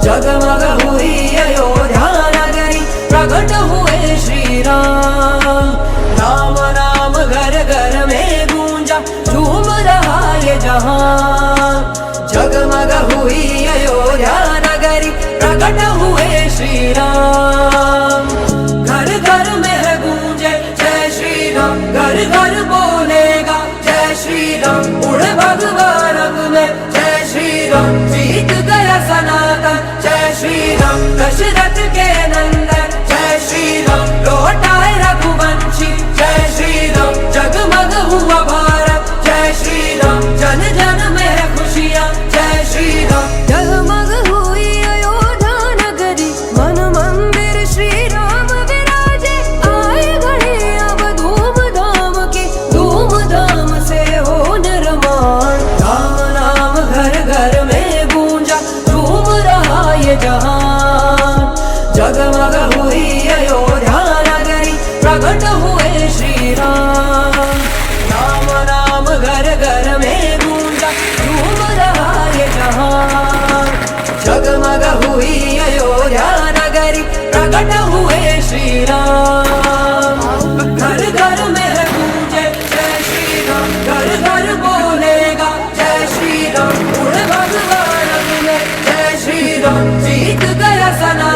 जगमग हुई अयोध्या नगरी, प्रकट हुए श्री राम। राम नाम घर घर में गूंजा, झूम रहा ये जहां। जगमग हुई अयोध्या नगरी, प्रकट हुए श्री राम। घर घर में गूंजे जय श्री राम, घर घर बोलेगा जय श्री राम। उड़ भगवा रंग में जय श्री राम, जीत गया सनातन जय श्री राम। दशरथ के नंदन जय श्री राम, लौटाए रघुवंशी जय श्री राम। जगमग हुआ भारत जय श्री राम, जन जन में है खुशियाँ जय श्री राम। जगमग हुई अयोध्या नगरी, मन मंदिर श्री राम विराजे। आए घड़ी अब धूम धाम की, धूम धाम से हो निर्माण। राम नाम घर घर में गूंजा, झूम रहा ये जहां। जगमग हुई अयोध्या नगरी, प्रकट हुए श्री राम। राम नाम घर घर में गूंजा, झूम रहा ये जहां। जगमग हुई अयोध्या नगरी, प्रकट हुए श्री राम। घर घर में गूंजे जय श्री राम, घर घर बोलेगा जय श्री राम। उड़ भगवा रंग में जय श्री राम, जीत गया सना